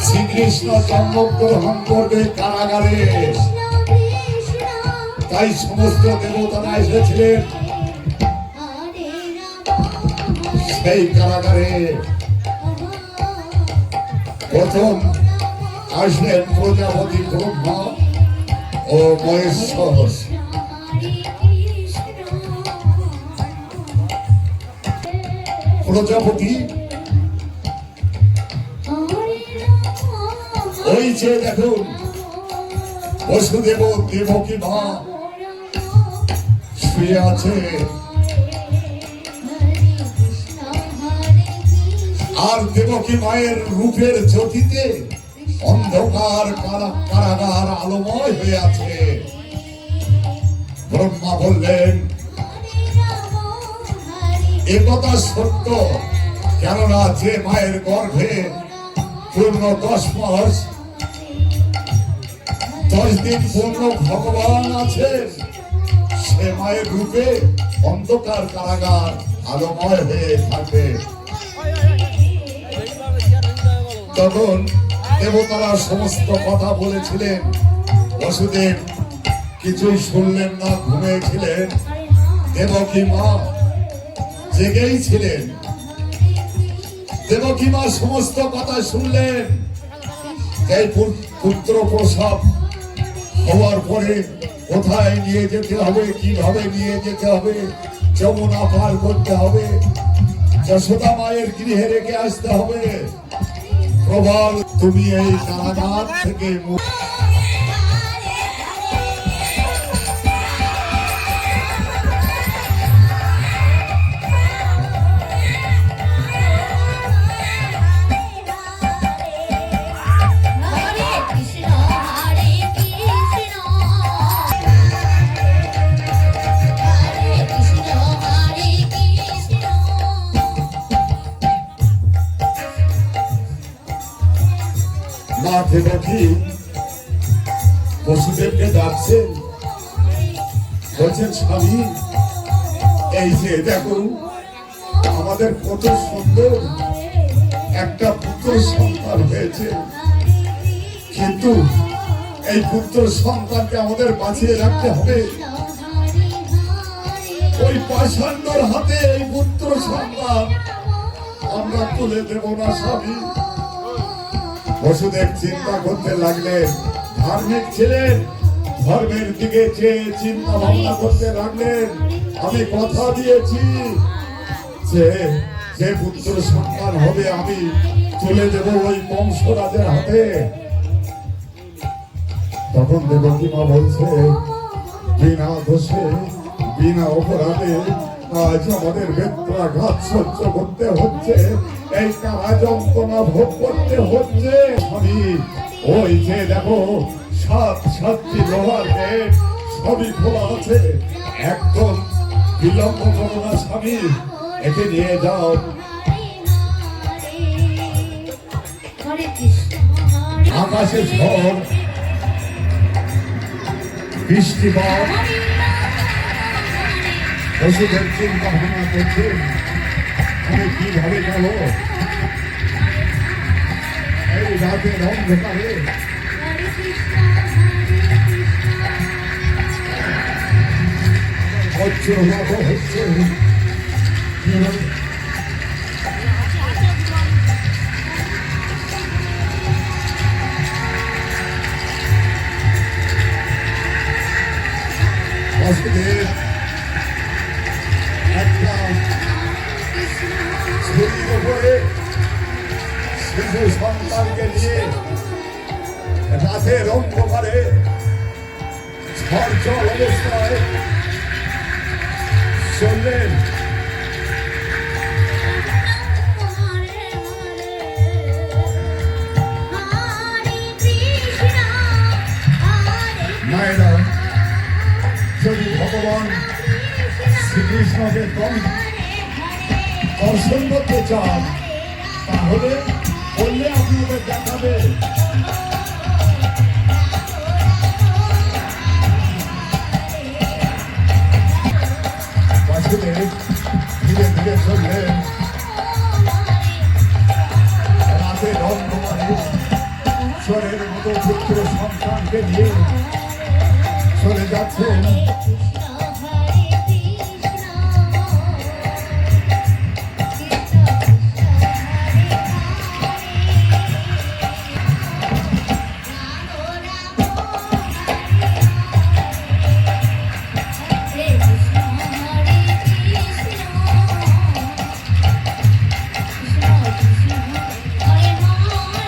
শ্রীকৃষ্ণ জন্মগ্রহণ করবে কারাগারে, তাই সমস্ত দেবতারা এসেছিলেন সেই কারাগারে। প্রথম আসলেন প্রজাপতি ব্রহ্মা ও মহেশ্বর। প্রজাপতি ওই যে দেখুন বসুদেব দেবকী মা শুয়ে আছে, আর দেবকী মায়ের রূপের জ্যোতিতে অন্ধকার কারাগার আলোময় হয়ে আছে। ব্রহ্মা বললেন একথা সত্য, কেননা যে মায়ের গর্ভে পূর্ণ 10 মাস 10 দিন পূর্ণ ভগবান আছেন, সে মায়ের রূপে অন্ধকার কারাগার আলোময় হয়ে থাকে। তখন দেবতারা সমস্ত কথা বলেছিলেন, বসুদেব কিছুই শুনলেন না, ঘুমিয়েছিলেন। দেবকী মা জেগেই ছিলেন। দেবকী মা সমস্ত কথা শুনলেন। এই পুত্র প্রসব হওয়ার পরে কোথায় নিয়ে যেতে হবে, কিভাবে নিয়ে যেতে হবে, যমুনা পার করতে হবে, যশোদা মায়ের গৃহে রেখে আসতে হবে। প্রবল তুমি এই কারাগার থেকে দেবকী বসুদেবকে ডাকছেন, বলছেন স্বামী এই যে দেখো আমাদের কত সুন্দর একটা পুত্র সন্তান হয়েছে, কিন্তু এই পুত্র সন্তানকে আমাদের বাঁচিয়ে রাখতে হবে। ওই পাষাণ্ডর হাতে এই পুত্র সন্তান আমরা তুলে দেব না স্বামী। বসুদেব চিন্তা করতে লাগলেন, ধার্মিক ছিলেন, ধর্মের দিকে চেয়ে চিন্তা ভাবনা করতে লাগলেন। আমি কথা দিয়েছি যে পুত্র সন্তান হবে আমি তুলে দেব ওই বংশরাজের হাতে। তখন দেবকী মা বলছে, বিনা দোষে বিনা অপরাধে আজ আমাদের বেত্রাঘাত সহ্য করতে হচ্ছে, এই কারা যন্ত্রণা ভোগ করতে হচ্ছে। স্বামী ওই যে দেখো 7টি লোহার গেট সবই খোলা আছে, একদম বিলম্ব করো না স্বামী, একে নিয়ে যাও। আকাশে ঝড় বৃষ্টিপাত, পশুদের চিন্তা ভাবনা করছেন আমি কিভাবে গেল এই রাতের অন্ধকারে। বজ্রপাত হচ্ছে, বসুদেব একটা ছুরির উপরে শিশু সন্তানকে নিয়ে রাতের অন্ধকারে ঝড় জল অবস্থায় চললেন। মায়েরা যদি ভগবান শ্রীকৃষ্ণকে দর্শন করতে চান তাহলে বললে আপনাদের দেখাবে। বাসুদেব ধীরে ধীরে চললেন রাতের অন্ধকারে। ঈশ্বরের মতো পুত্র সন্তানকে নিয়ে চলে যাচ্ছেন